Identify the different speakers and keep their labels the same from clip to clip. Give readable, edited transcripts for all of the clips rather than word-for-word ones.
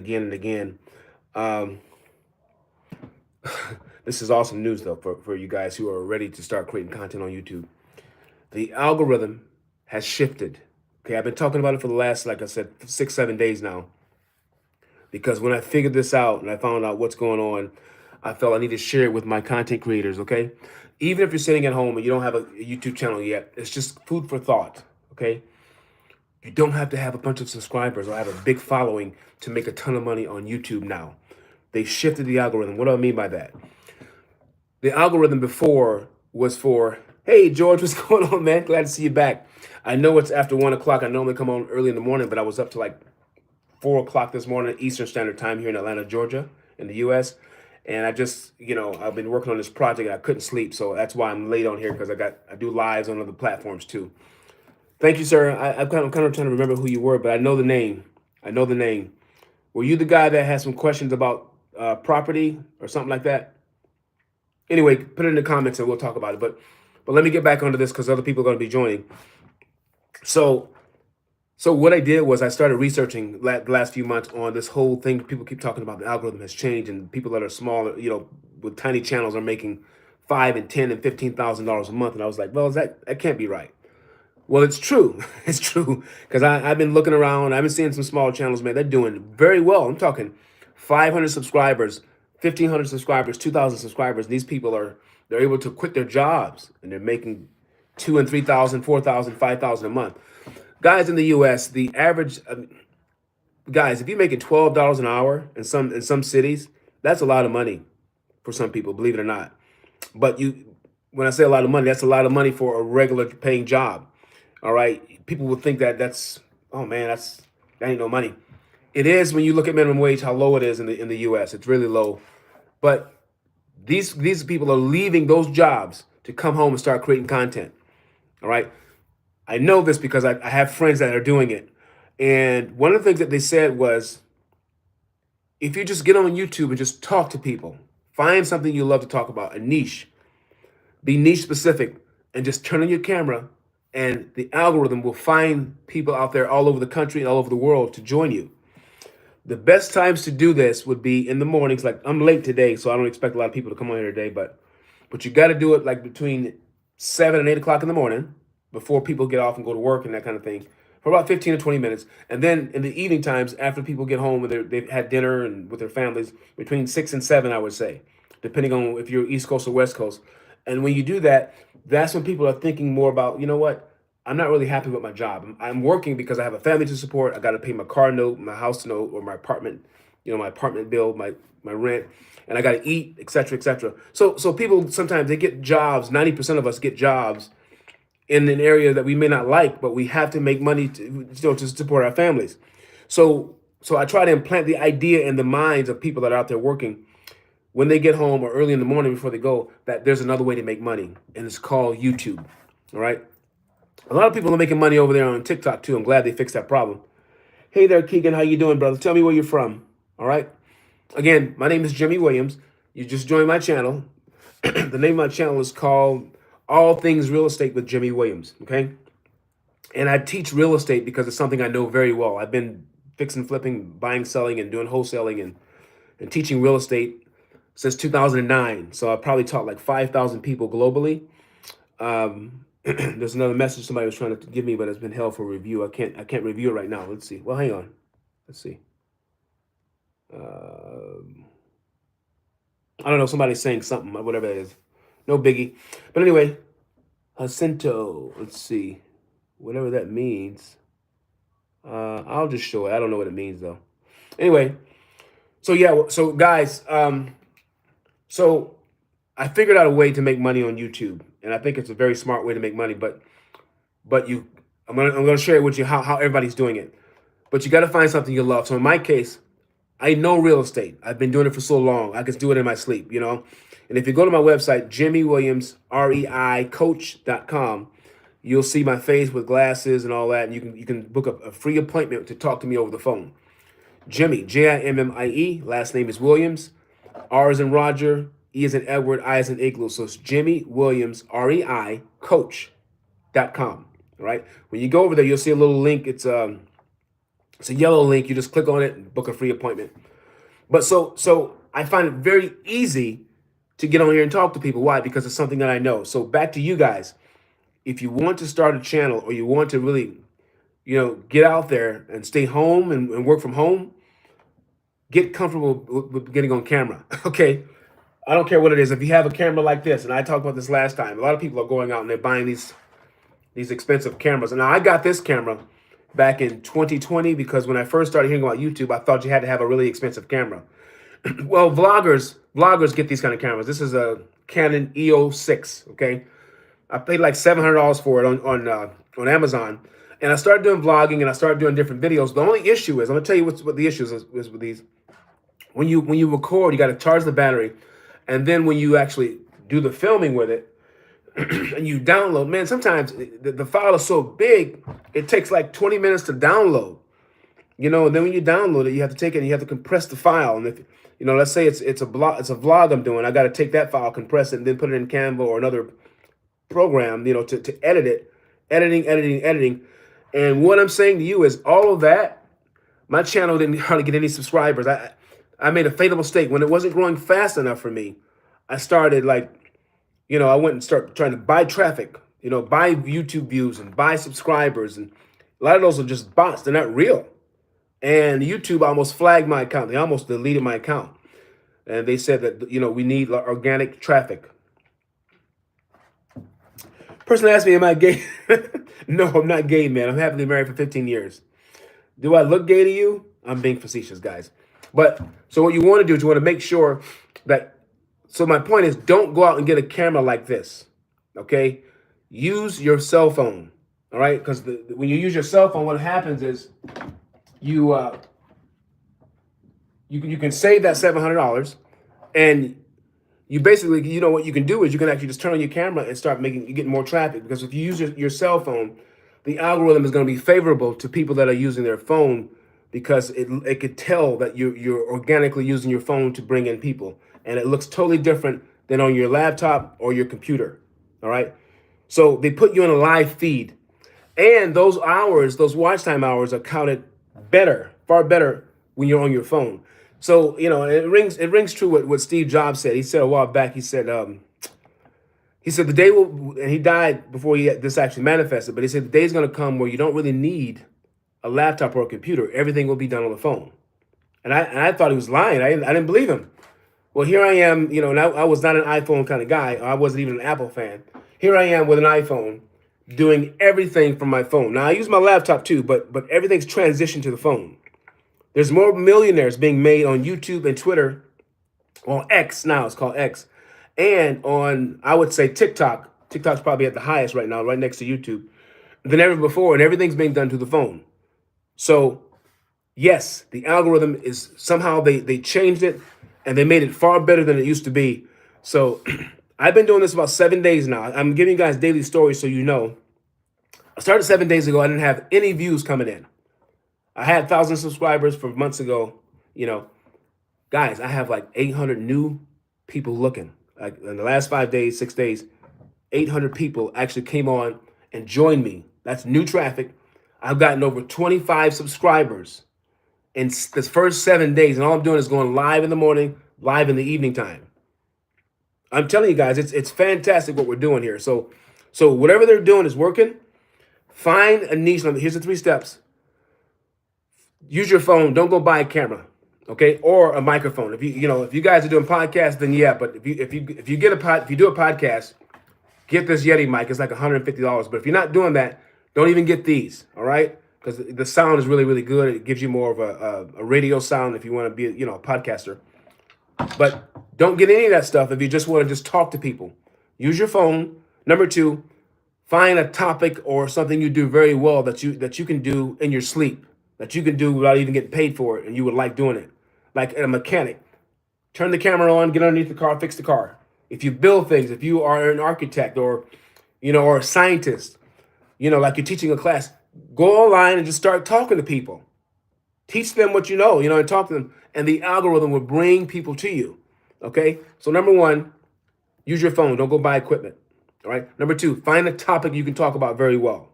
Speaker 1: again and again. Um, this is awesome news though for you guys who are ready to start creating content on YouTube. The algorithm has shifted. Okay, I've been talking about it for the last, like I said, 6, 7 days now. Because when I figured this out and I found out what's going on, I felt I need to share it with my content creators. Okay, even if you're sitting at home and you don't have a YouTube channel yet, it's just food for thought. Okay, you don't have to have a bunch of subscribers or have a big following to make a ton of money on YouTube now. They shifted the algorithm. What do I mean by that? The algorithm before was for, hey, George, what's going on, man? Glad to see you back. I know it's after 1 o'clock. I normally come on early in the morning, but I was up to like 4 o'clock this morning, Eastern Standard Time here in Atlanta, Georgia, in the US. And I just, I've been working on this project and I couldn't sleep. So that's why I'm late on here because I do lives on other platforms too. Thank you, sir. I'm kind of trying to remember who you were, but I know the name. I know the name. Were you the guy that had some questions about property or something like that? Anyway, put it in the comments and we'll talk about it. But let me get back onto this because other people are going to be joining. So what I did was I started researching the last few months on this whole thing. People keep talking about the algorithm has changed, and people that are smaller, with tiny channels are making $5,000 and $10,000 and $15,000 a month. And I was like, well, that can't be right. Well, it's true. It's true because I've been looking around. I've been seeing some small channels, man. They're doing very well. I'm talking 500 subscribers, 1,500 subscribers, 2,000 subscribers. These people they're able to quit their jobs and they're making 2 and 3,000, 4,000, 5,000 a month. Guys in the U.S., the average guys, if you're making $12 an hour in some cities, that's a lot of money for some people, believe it or not. But when I say a lot of money, that's a lot of money for a regular paying job. All right, people will think that's, oh man, that ain't no money. It is when you look at minimum wage, how low it is in the U.S. It's really low. But these people are leaving those jobs to come home and start creating content. All right, I know this because I have friends that are doing it. And one of the things that they said was, if you just get on YouTube and just talk to people, find something you love to talk about, a niche, be niche specific, and just turn on your camera, and the algorithm will find people out there all over the country and all over the world to join you. The best times to do this would be in the mornings. Like, I'm late today, so I don't expect a lot of people to come on here today, but you got to do it like between 7 and 8 o'clock in the morning before people get off and go to work and that kind of thing, for about 15 or 20 minutes. And then in the evening times, after people get home and they've had dinner and with their families, between 6 and 7, I would say, depending on if you're East Coast or West Coast. And when you do that, that's when people are thinking more about, you know what? I'm not really happy with my job. I'm working because I have a family to support. I got to pay my car note, my house note, or my apartment, my apartment bill, my rent, and I got to eat, et cetera, et cetera. So people sometimes they get jobs. 90% of us get jobs in an area that we may not like, but we have to make money to support our families. So I try to implant the idea in the minds of people that are out there working when they get home or early in the morning before they go, that there's another way to make money, and it's called YouTube. All right. A lot of people are making money over there on TikTok too. I'm glad they fixed that problem. Hey there, Keegan. How you doing, brother? Tell me where you're from. All right. Again, my name is Jimmy Williams. You just joined my channel. The name of my channel is called All Things Real Estate with Jimmy Williams. Okay. And I teach real estate because it's something I know very well. I've been fixing, flipping, buying, selling, and doing wholesaling and teaching real estate since 2009. So I've probably taught like 5,000 people globally. There's another message somebody was trying to give me, but it's been held for review. I can't review it right now. Let's see. Well, hang on. Let's see. I don't know. Somebody's saying something, whatever that is. No biggie. But anyway, Jacinto. Let's see. Whatever that means. I'll just show it. I don't know what it means though. Anyway, so yeah. So guys, so I figured out a way to make money on YouTube, and I think it's a very smart way to make money. But I'm gonna share it with you how everybody's doing it. But you got to find something you love. So in my case, I know real estate. I've been doing it for so long. I can do it in my sleep, And if you go to my website, JimmyWilliams, REI you'll see my face with glasses and all that, and you can book a free appointment to talk to me over the phone. Jimmy, Jimmie, last name is Williams, R is in Roger, E is in Edward, I is in Igloo. So it's Jimmy Williams, REI Coach.com. All right. When you go over there, you'll see a little link. It's It's a yellow link. You just click on it and book a free appointment. But so I find it very easy to get on here and talk to people. Why? Because it's something that I know. So back to you guys. If you want to start a channel or you want to really, get out there and stay home and work from home, get comfortable with getting on camera. Okay. I don't care what it is. If you have a camera like this, and I talked about this last time, a lot of people are going out and they're buying these expensive cameras. And now I got this camera back in 2020 because when I first started hearing about YouTube, I thought you had to have a really expensive camera. Well, vloggers get these kind of cameras. This is a Canon EOS 6. Okay, I paid like $700 for it on Amazon, and I started doing vlogging and I started doing different videos. The only issue is, I'm gonna tell you what the issue is with these. When you record, you got to charge the battery, and then when you actually do the filming with it and you download, man, sometimes the file is so big it takes like 20 minutes to download. And then when you download it, you have to take it and you have to compress the file. And if let's say it's a vlog I'm doing, I got to take that file, compress it, and then put it in Canva or another program, to edit it, editing. And what I'm saying to you is all of that, my channel didn't hardly get any subscribers. I made a fatal mistake. When it wasn't growing fast enough for me, I started I went and started trying to buy traffic, buy YouTube views and buy subscribers. And a lot of those are just bots. They're not real. And YouTube almost flagged my account. They almost deleted my account. And they said that, we need organic traffic. Person asked me, am I gay? No, I'm not gay, man. I'm happily married for 15 years. Do I look gay to you? I'm being facetious, guys. But so what you want to do is you want to make sure that, so my point is, don't go out and get a camera like this, okay? Use your cell phone, all right? Because when you use your cell phone, what happens is you can save that $700, and you basically, what you can do is you can actually just turn on your camera and start getting more traffic. Because if you use your cell phone, the algorithm is going to be favorable to people that are using their phone, because it could tell that you're organically using your phone to bring in people. And it looks totally different than on your laptop or your computer, all right? So they put you in a live feed. And those hours, those watch time hours are counted better, far better when you're on your phone. So, it rings true what Steve Jobs said. He said a while back, he said the day will, and he died before this actually manifested, but he said the day is going to come where you don't really need a laptop or a computer. Everything will be done on the phone. And I thought he was lying. I didn't believe him. Well, here I am, and I was not an iPhone kind of guy. I wasn't even an Apple fan. Here I am with an iPhone doing everything from my phone. Now, I use my laptop too, but everything's transitioned to the phone. There's more millionaires being made on YouTube and Twitter, on X now, it's called X, and on, I would say, TikTok. TikTok's probably at the highest right now, right next to YouTube, than ever before, and everything's being done to the phone. So, yes, the algorithm is, somehow they changed it, and they made it far better than it used to be. So I've been doing this about 7 days now. I'm giving you guys daily stories so you know. I started 7 days ago. I didn't have any views coming in. I had 1,000 subscribers for months ago. Guys, I have like 800 new people looking. Like in the last 5 days, 6 days, 800 people actually came on and joined me. That's new traffic. I've gotten over 25 subscribers in the first 7 days, and all I'm doing is going live in the morning, live in the evening time. I'm telling you guys, it's fantastic what we're doing here. So whatever they're doing is working. Find a niche. Here's the 3 steps. Use your phone. Don't go buy a camera, okay, or a microphone. If you guys are doing podcasts, then yeah. But if you do a podcast, get this Yeti mic. It's like $150. But if you're not doing that, don't even get these. All right. Because the sound is really, really good. It gives you more of a radio sound if you want to be, a podcaster. But don't get any of that stuff if you just want to just talk to people. Use your phone. Number 2, find a topic or something you do very well that you can do in your sleep, that you can do without even getting paid for it, and you would like doing it. Like a mechanic. Turn the camera on, get underneath the car, fix the car. If you build things, if you are an architect or a scientist, like you're teaching a class, go online and just start talking to people. Teach them what you know, and talk to them. And the algorithm will bring people to you, okay? So number 1, use your phone. Don't go buy equipment, all right? Number 2, find a topic you can talk about very well.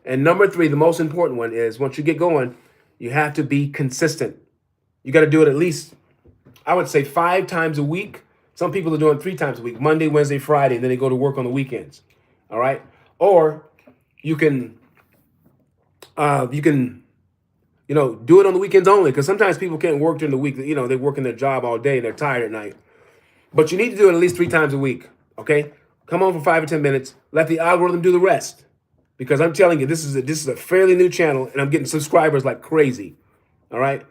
Speaker 1: And number 3, the most important one is, once you get going, You have to be consistent. You got to do it at least, I would say, 5 times a week. Some people are doing 3 times a week, Monday, Wednesday, Friday, and then they go to work on the weekends. All right. Or you can, do it on the weekends only, because sometimes people can't work during the week. They work in their job all day and they're tired at night. But you need to do it at least 3 times a week. Okay. Come on for 5 or 10 minutes. Let the algorithm do the rest. Because I'm telling you, this is a fairly new channel, and I'm getting subscribers like crazy. All right.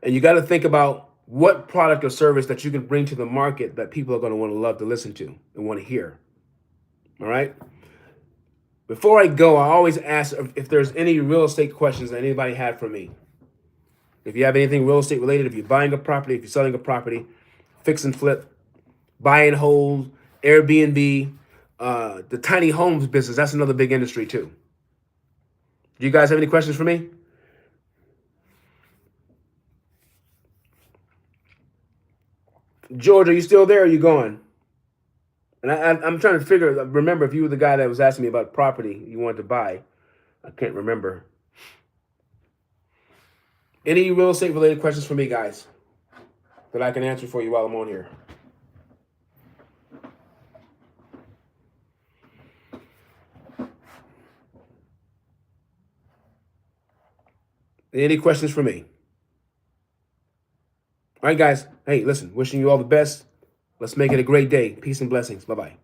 Speaker 1: And you got to think about what product or service that you can bring to the market that people are going to want to love to listen to and want to hear. All right. Before I go, I always ask if there's any real estate questions that anybody had for me. If you have anything real estate related, if you're buying a property, if you're selling a property, fix and flip, buy and hold, Airbnb, the tiny homes business, that's another big industry too. Do you guys have any questions for me? George, are you still there, or are you gone? And I'm trying to remember if you were the guy that was asking me about property you wanted to buy. I can't remember. Any real estate related questions for me, guys, that I can answer for you while I'm on here? Any questions for me? All right, guys. Hey, listen, wishing you all the best. Let's make it a great day. Peace and blessings. Bye-bye.